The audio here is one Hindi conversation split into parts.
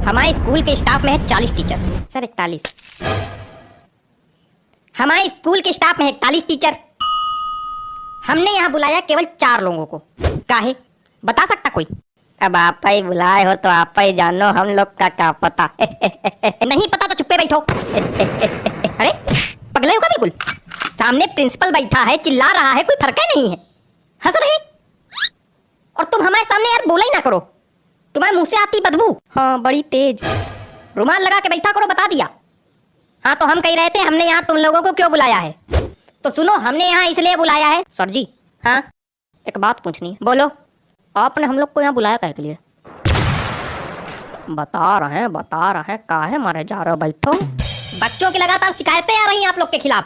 हमारे स्कूल के स्टाफ में है 40 टीचर। सर 41। हमारे स्कूल के स्टाफ में है 41 टीचर। हमने यहाँ बुलाया केवल 4 लोगों को। काहे बता सकता कोई? अब आप ही बुलाए हो तो आप ही जानो, हम लोग का क्या पता। नहीं पता तो चुप्पे बैठो। अरे पगले हो क्या बिल्कुल? सामने प्रिंसिपल बैठा है, चिल्ला रहा है, कोई फर्क ही नहीं है, हंस रहे। और तुम हमारे सामने यार बोला ही ना करो, तुम्हारे मुंह से आती बदबू। हाँ बड़ी तेज। रुमाल लगा के बैठा करो, बता दिया। हाँ तो हम कह रहे थे हमने यहाँ तुम लोगों को क्यों बुलाया है। तो सुनो, हमने यहाँ इसलिए बुलाया है। सर जी हाँ एक बात पूछनी है। बोलो। आपने हम लोग को यहाँ बुलाया क्या के लिए? बता रहे हैं काहे मारे जा रहे हो, बैठो। बच्चों की लगातार शिकायतें आ रही हैं आप लोग के खिलाफ,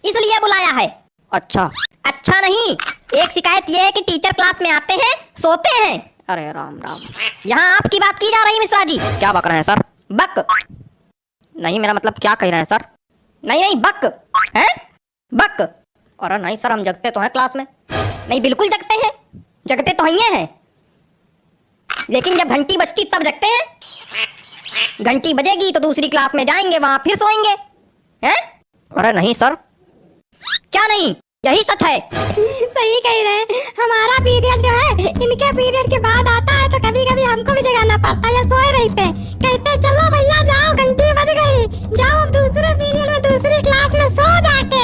इसलिए बुलाया है। अच्छा अच्छा नहीं, एक शिकायत ये है कि टीचर क्लास में आते हैं सोते हैं। अरे राम राम, यहाँ आपकी बात की जा रही है मिश्रा जी। क्या बक रहे हैं सर? बक नहीं, मेरा मतलब क्या कह रहे हैं सर? नहीं बक है, बक। अरे नहीं सर, हम जगते तो हैं क्लास में। नहीं बिल्कुल जगते हैं, जगते तो ही हैं, लेकिन जब घंटी बजती तब जगते हैं। घंटी बजेगी तो दूसरी क्लास में जाएंगे, वहां फिर सोएंगे हैं? अरे नहीं सर। क्या नहीं, यही सच है। सही कह रहे हैं। हमारा पीरियड जो है इनके पीरियड के बाद आता है, तो कभी कभी हमको भी जगाना पड़ता है। सोए रहते हैं, कहते चलो भैया जाओ, घंटी बज गई, जाओ अब दूसरे पीरियड में दूसरी क्लास में सो जाके।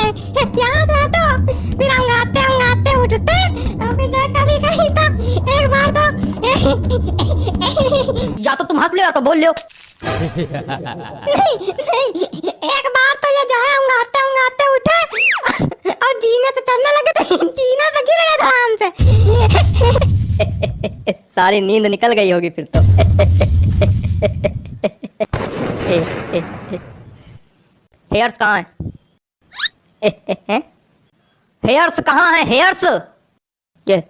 यहाँ से तो फिर अंगाते उठते, और फिर जो कभी कहीं तो एक बार तो या तो तुम हंस ले या तो बोल लो। नहीं, एक बार तो ये जो है अंगाते उठे और जीने से चढ़ने लगे, तो जीने पे गिर गए आराम से। सारी नींद निकल गई होगी फिर तो। हेयर्स कहाँ है? हेयर्स कहाँ है? हेयर्स। ये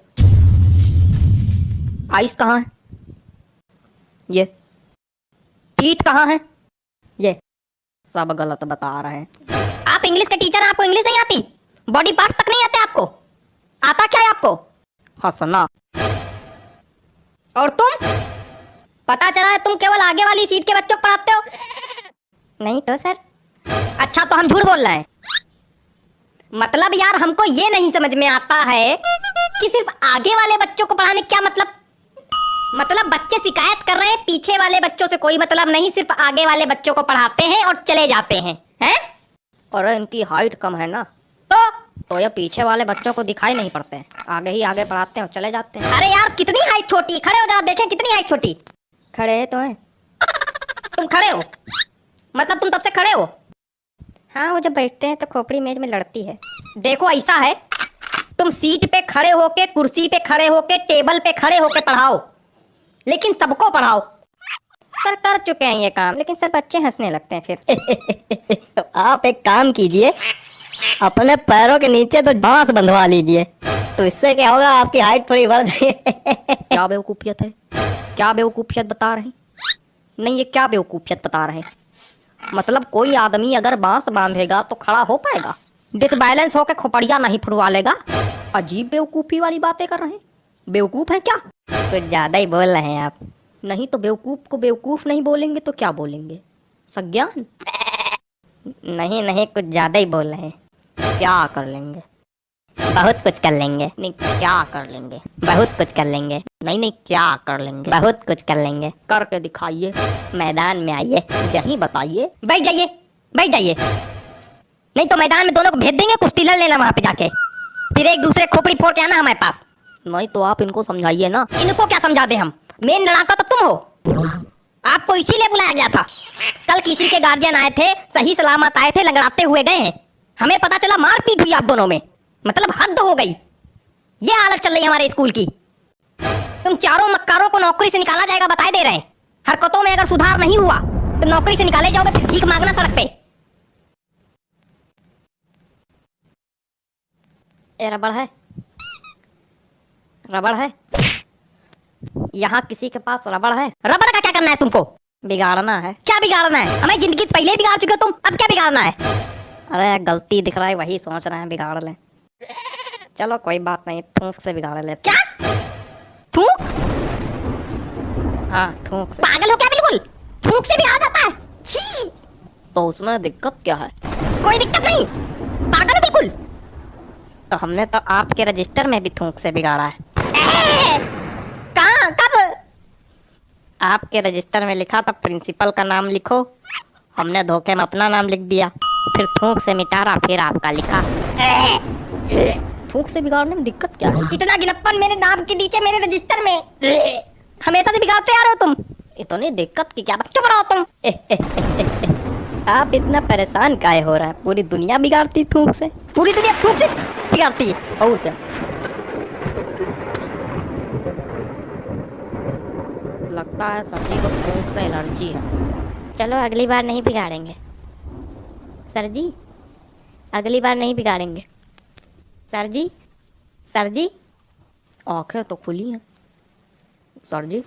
आइस कहाँ है? ये टीथ कहाँ है? ये सब गलत बता रहे हैं। आप इंग्लिश के टीचर हैं, आपको इंग्लिश नहीं आती? बॉडी पार्ट्स तक नहीं आते आपको? आता क्या है आपको? हंसना। और तुम? पता चला है तुम केवल आगे वाली सीट के बच्चों को पढ़ाते हो। नहीं तो सर। अच्छा तो हम झूठ बोल रहे हैं? मतलब यार हमको ये नहीं समझ में आता है कि सिर्फ आगे वाले बच्चों को पढ़ाने क्या मतलब बच्चे शिकायत कर रहे हैं, पीछे वाले बच्चों से कोई मतलब नहीं, सिर्फ आगे वाले बच्चों को पढ़ाते हैं और चले जाते हैं, हैं? और इनकी हाइट कम है ना, तो ये पीछे वाले बच्चों को दिखाई नहीं पड़ते हैं, आगे ही आगे पढ़ाते हैं और चले जाते हैं। अरे यार कितनी हाइट छोटी, खड़े हो जरा देखें कितनी हाइट छोटी। खड़े तो हैं तुम, खड़े हो मतलब तुम तब से खड़े हो? हाँ वो जब बैठते हैं तो खोपड़ी मेज में लड़ती है। देखो ऐसा है, तुम सीट पे खड़े होके, कुर्सी पे खड़े होके, टेबल पे खड़े होके पढ़ाओ, लेकिन सबको पढ़ाओ। सर कर चुके हैं ये काम, लेकिन सर बच्चे हंसने लगते हैं फिर। तो आप एक काम कीजिए, अपने पैरों के नीचे तो बांस बंधवा लीजिए, तो इससे क्या होगा, आपकी हाइट थोड़ी बढ़ जाएगी। क्या बेवकूफियत है? क्या बेवकूफियत बता रहे? नहीं ये क्या बेवकूफियत बता रहे? मतलब कोई आदमी अगर बांस बांधेगा तो खड़ा हो पाएगा, डिसबैलेंस होकर खोपड़िया नहीं फुड़वा लेगा। अजीब बेवकूफी वाली बातें कर रहे हैं। बेवकूफ है क्या? कुछ ज्यादा ही बोल रहे हैं आप। नहीं तो बेवकूफ को बेवकूफ नहीं बोलेंगे तो क्या बोलेंगे? सज्ञान? नहीं कुछ ज्यादा ही बोल रहे हैं। क्या कर लेंगे? बहुत कुछ कर लेंगे। नहीं क्या कर लेंगे? बहुत कुछ कर लेंगे। नहीं क्या कर लेंगे? बहुत कुछ कर लेंगे। करके दिखाइए, मैदान में आइए, यहीं बताइए। बैठ जाइए। नहीं तो मैदान में दोनों को भेज देंगे, कुश्ती लड़ लेना वहां पे जाके, फिर एक दूसरे खोपड़ी फोड़ के आना हमारे पास। नहीं तो आप इनको समझाइए ना। इनको क्या समझा दे हम? मेन लड़ाका तो तुम हो, आपको इसीलिए बुलाया गया था। कल किसी के गार्जियन आए थे, सही सलामत आए थे, लंगड़ाते हुए गए हैं, हमें पता चला मारपीट हुई आप दोनों में। मतलब हद हो गई, ये हालत चल रही है हमारे स्कूल की। तुम चारों मक्कारों को नौकरी से निकाला जाएगा बताए दे रहे हैं। हरकतों में अगर सुधार नहीं हुआ तो नौकरी से निकाले जाओगे, फिर भीख मांगना सड़क पे। ये रबड़ है? यहाँ किसी के पास रबड़ है? रबड़ का क्या करना है तुमको? बिगाड़ना है। क्या बिगाड़ना है? हमें जिंदगी पहले ही बिगाड़ चुके हो तुम, अब क्या बिगाड़ना है? अरे गलती दिख रहा है, वही सोच रहे हैं बिगाड़ लें। चलो कोई बात नहीं, थूक से बिगाड़ ले। क्या थूक? हाँ थूक से। पागल हो क्या बिल्कुल? थूक से बिगाड़ जाता है। छी। तो उसमें दिक्कत क्या है? कोई दिक्कत नहीं, पागल है बिल्कुल। तो हमने तो आपके रजिस्टर में भी थूक से बिगाड़ा है। कहाँ, कब? आपके रजिस्टर में लिखा था प्रिंसिपल का नाम लिखो, हमने धोखे में अपना नाम लिख दिया, फिर थूक से मिटारा, फिर आपका लिखा। थूक से बिगाड़ने में दिक्कत क्या है? इतना गिनप्पन मेरे नाम के नीचे मेरे रजिस्टर में, हमेशा से बिगाड़ते आ रहे हो तुम। इतनी दिक्कत की क्या बात, चुप रहो तुम। आप इतना परेशान काहे हो रहा है? पूरी दुनिया बिगाड़ती थूक से, पूरी दुनिया थूक से बिगाड़ती है। और क्या? लगता है सभी को थूक से एलर्जी है। चलो अगली बार नहीं बिगाड़ेंगे सर जी, अगली बार नहीं बिगाड़ेंगे सर जी। सर जी, आंखें तो खुली हैं। सर जी